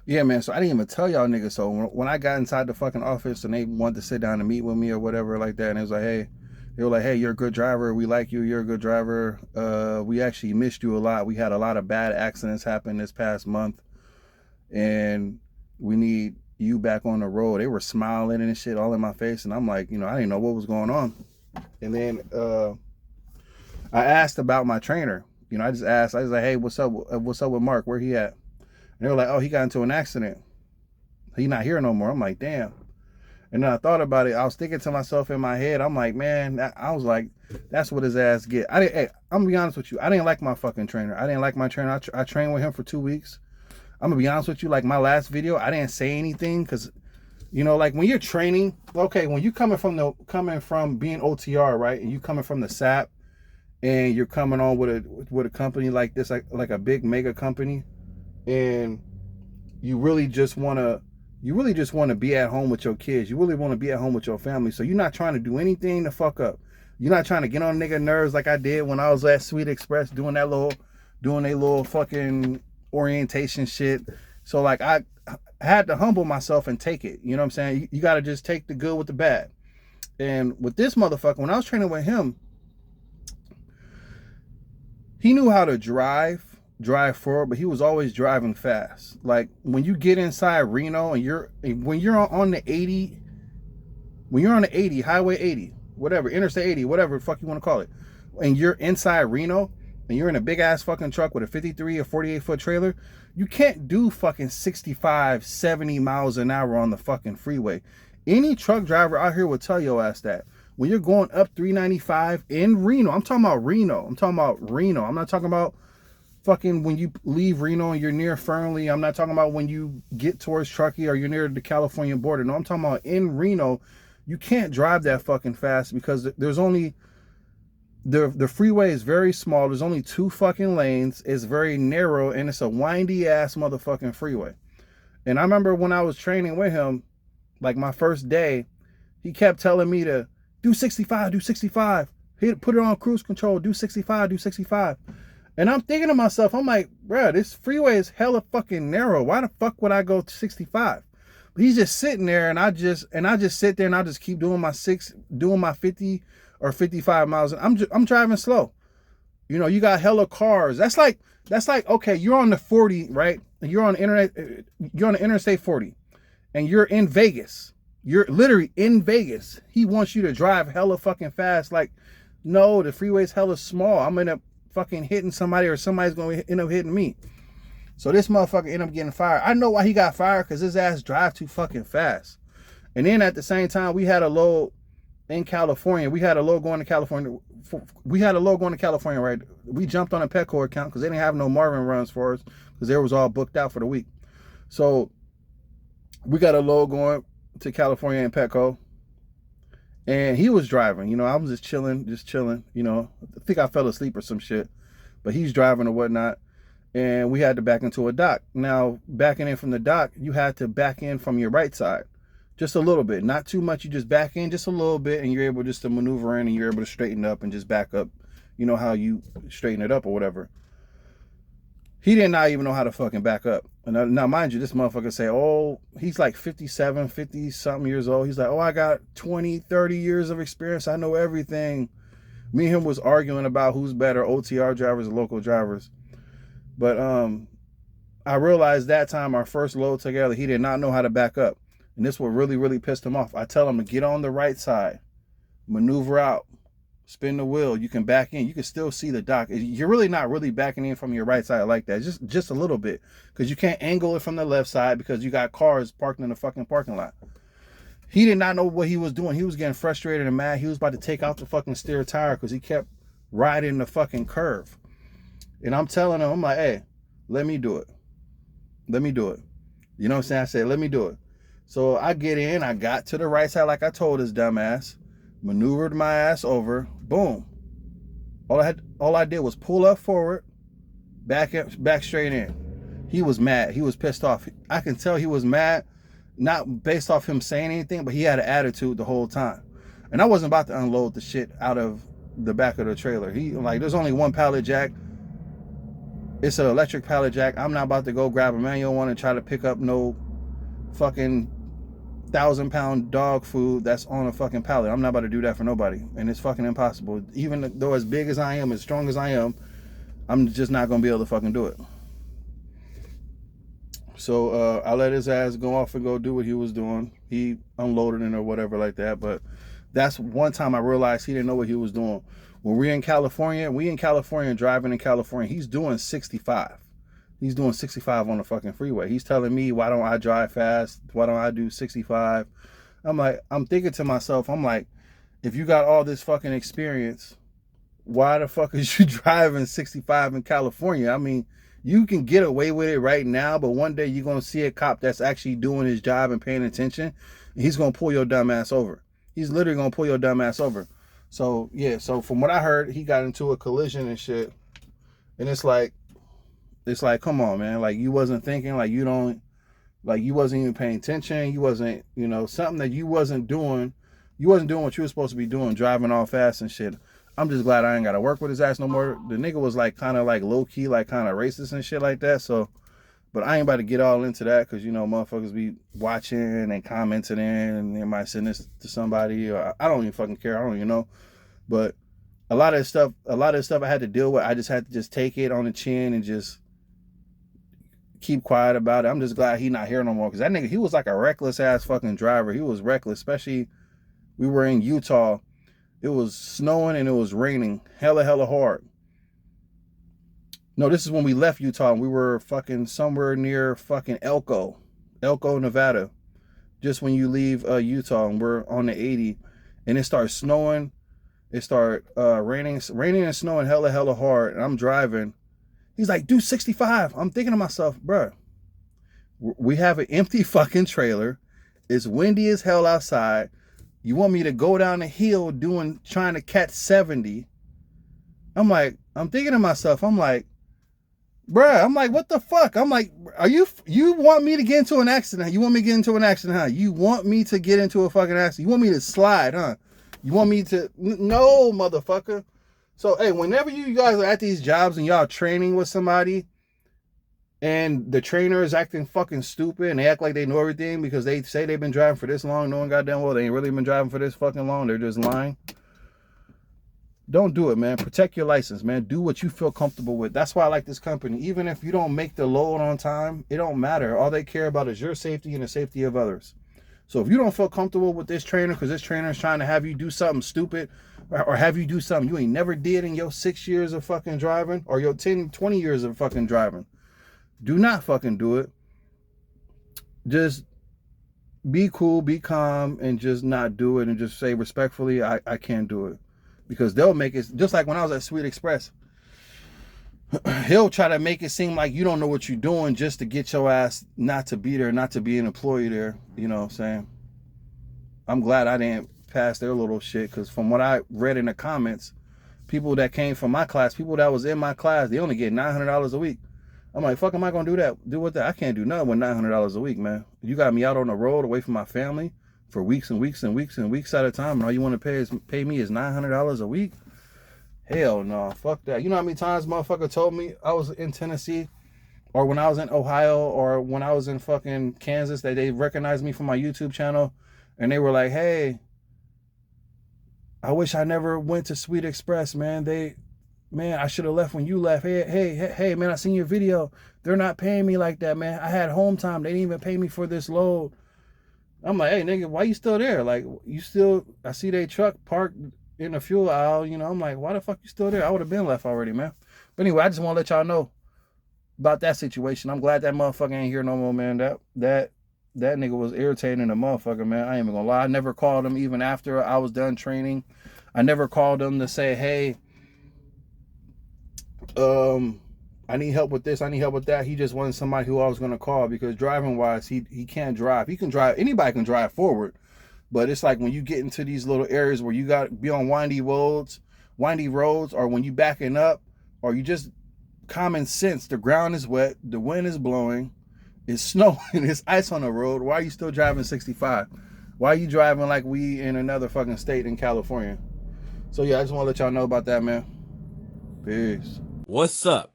Yeah, man. So I didn't even tell y'all niggas. So when I got inside the fucking office and they wanted to sit down and meet with me or whatever like that, and it was like, hey, they were like, hey, you're a good driver. We like you. You're a good driver. We actually missed you a lot. We had a lot of bad accidents happen this past month, and we need you back on the road. They were smiling and shit all in my face, and I'm like, I didn't know what was going on. And then I asked about my trainer. I just asked. I was like, hey, what's up? What's up with Mark? Where he at? And they were like, oh, he got into an accident. He not here no more. I'm like, damn. And then I thought about it. I was thinking to myself in my head. I'm like, man, I was like, that's what his ass get. Hey, I'm gonna be honest with you. I didn't like my fucking trainer. I didn't like my trainer. I trained with him for 2 weeks. I'm gonna be honest with you. Like my last video, I didn't say anything because, like when you're training, okay, when you coming from being OTR, right, and you coming from the SAP, and you're coming on with a company like this, like a big mega company, and you really just want to be at home with your kids. You really want to be at home with your family. So you're not trying to do anything to fuck up. You're not trying to get on nigga nerves like I did when I was at Sweet Express doing a little fucking orientation shit. So like I had to humble myself and take it. You know what I'm saying? You got to just take the good with the bad. And with this motherfucker, when I was training with him, he knew how to drive forward, but he was always driving fast. Like when you get inside Reno and when you're on the 80, Highway 80, whatever, Interstate 80, whatever the fuck you want to call it, and you're inside Reno and you're in a big ass fucking truck with a 53 or 48 foot trailer, you can't do fucking 65, 70 miles an hour on the fucking freeway. Any truck driver out here will tell your ass that. When you're going up 395 in Reno, I'm talking about Reno. I'm not talking about fucking when you leave Reno and you're near Fernley. I'm not talking about when you get towards Truckee or you're near the California border. No, I'm talking about in Reno. You can't drive that fucking fast because there's only the freeway is very small. There's only 2 fucking lanes. It's very narrow and it's a windy ass motherfucking freeway. And I remember when I was training with him, like my first day, he kept telling me to do 65, do 65. Put it on cruise control, do 65, do 65. And I'm thinking to myself, I'm like, bro, this freeway is hella fucking narrow. Why the fuck would I go 65? But he's just sitting there and I just sit there and I just keep doing my 50 or 55 miles. I'm driving slow. You got hella cars. That's like, okay, you're on the 40, right? And you're on the Interstate 40 and you're in Vegas. You're literally in Vegas. He wants you to drive hella fucking fast. Like, no, the freeway's hella small. I'm gonna fucking hitting somebody or somebody's gonna end up hitting me. So this motherfucker ended up getting fired. I know why he got fired, because his ass drive too fucking fast. And then at the same time, we had a load in California. We had a load going to California. Right? We jumped on a Petco account because they didn't have no Marvin runs for us because they was all booked out for the week. So we got a load going to California in Petco. And he was driving, I was just chilling, I think I fell asleep or some shit, but he's driving or whatnot. And we had to back into a dock. Now, backing in from the dock, you had to back in from your right side, just a little bit, not too much. You just back in just a little bit and you're able just to maneuver in and you're able to straighten up and just back up, how you straighten it up or whatever. He did not even know how to fucking back up. And now, mind you, this motherfucker say, oh, he's like 57, 50 something years old. He's like, oh, I got 20, 30 years of experience. I know everything. Me and him was arguing about who's better, OTR drivers or local drivers. But I realized that time, our first load together, he did not know how to back up. And this what really, really pissed him off. I tell him to get on the right side, maneuver out, spin the wheel. You can back in. You can still see the dock. You're really not really backing in from your right side like that. Just a little bit. Because you can't angle it from the left side because you got cars parked in the fucking parking lot. He did not know what he was doing. He was getting frustrated and mad. He was about to take out the fucking steer tire because he kept riding the fucking curve. And I'm telling him, I'm like, hey, let me do it. Let me do it. You know what I'm saying? I said, let me do it. So I get in. I got to the right side like I told his dumb ass. Maneuvered my ass over. Boom. All I did was pull up forward, back straight in. He was mad. He was pissed off. I can tell he was mad, not based off him saying anything, but he had an attitude the whole time. And I wasn't about to unload the shit out of the back of the trailer. There's only one pallet jack. It's an electric pallet jack. I'm not about to go grab a manual one and try to pick up no fucking 1,000-pound dog food that's on a fucking pallet. I'm not about to do that for nobody, and it's fucking impossible. Even though as big as I am, as strong as I am, I'm just not gonna be able to fucking do it. So I let his ass go off and go do what he was doing. He unloaded it or whatever like that. But that's one time I realized he didn't know what he was doing. When we in California driving in California, he's doing 65. He's doing 65 on the fucking freeway. He's telling me, why don't I drive fast? Why don't I do 65? I'm thinking to myself, I'm like, if you got all this fucking experience, why the fuck is you driving 65 in California? I mean, you can get away with it right now, but one day you're going to see a cop that's actually doing his job and paying attention, and he's going to pull your dumb ass over. He's literally going to pull your dumb ass over. So, yeah, so from what I heard, he got into a collision and shit. And it's like, come on, man. Like, you wasn't thinking, like, you wasn't even paying attention. You wasn't, something that you wasn't doing. You wasn't doing what you were supposed to be doing, driving all fast and shit. I'm just glad I ain't got to work with his ass no more. The nigga was like kind of like low-key, like kind of racist and shit like that. So, but I ain't about to get all into that because, motherfuckers be watching and commenting and they might send this to somebody. Or I don't even fucking care. I don't even know. But a lot of stuff I had to deal with, I just had to just take it on the chin and just keep quiet about it. I'm just glad he not here no more because that nigga, he was like a reckless ass fucking driver. He was reckless, especially we were in Utah. It was snowing and it was raining hella hard. No, this is when we left Utah and we were fucking somewhere near fucking Elko, Nevada. Just when you leave Utah and we're on the 80 and it starts snowing. It started raining and snowing hella hard. And I'm driving. He's like, do 65. I'm thinking to myself, bruh, we have an empty fucking trailer. It's windy as hell outside. You want me to go down the hill trying to catch 70? I'm thinking to myself, I'm like, bruh, what the fuck? I'm like, you want me to get into an accident? You want me to get into an accident, huh? You want me to get into a fucking accident? You want me to slide, huh? You want me to, no, motherfucker. So, hey, whenever you guys are at these jobs and y'all training with somebody and the trainer is acting fucking stupid and they act like they know everything because they say they've been driving for this long, knowing goddamn well they ain't really been driving for this fucking long, they're just lying. Don't do it, man. Protect your license, man. Do what you feel comfortable with. That's why I like this company. Even if you don't make the load on time, it don't matter. All they care about is your safety and the safety of others. So if you don't feel comfortable with this trainer because this trainer is trying to have you do something stupid or have you do something you ain't never did in your 6 years of fucking driving or your 10, 20 years of fucking driving, do not fucking do it. Just be cool, be calm, and just not do it and just say respectfully, I can't do it. Because they'll make it, just like when I was at Sweet Express, he'll try to make it seem like you don't know what you're doing just to get your ass not to be there, not to be an employee there. You know what I'm saying? I'm glad I didn't pass their little shit because from what I read in the comments, people that came from my class, people that was in my class, they only get $900 a week. I'm like, fuck, am I going to do that? Do with that? I can't do nothing with $900 a week, man. You got me out on the road away from my family for weeks and weeks and weeks and weeks at a time, and all you want to pay me is $900 a week? Hell no, fuck that. You know how many times motherfucker told me I was in Tennessee or when I was in Ohio or when I was in fucking Kansas that they recognized me from my YouTube channel and they were like, hey, I wish I never went to Sweet Express, man. Man, I should have left when you left. Hey, man, I seen your video. They're not paying me like that, man. I had home time. They didn't even pay me for this load. I'm like, hey, nigga, why you still there? Like, I see they truck parked in the fuel aisle, I'm like, why the fuck you still there? I would have been left already, man. But anyway, I just want to let y'all know about that situation. I'm glad that motherfucker ain't here no more, man. That nigga was irritating the motherfucker, man. I ain't even gonna lie. I never called him even after I was done training. I never called him to say, hey, I need help with this, I need help with that. He just wasn't somebody who I was gonna call because driving wise, he can't drive. He can drive, anybody can drive forward. But it's like when you get into these little areas where you got to be on windy roads, or when you backing up, or you just common sense, the ground is wet, the wind is blowing, it's snowing, it's ice on the road. Why are you still driving 65? Why are you driving like we in another fucking state in California? So yeah, I just want to let y'all know about that, man. Peace. What's up?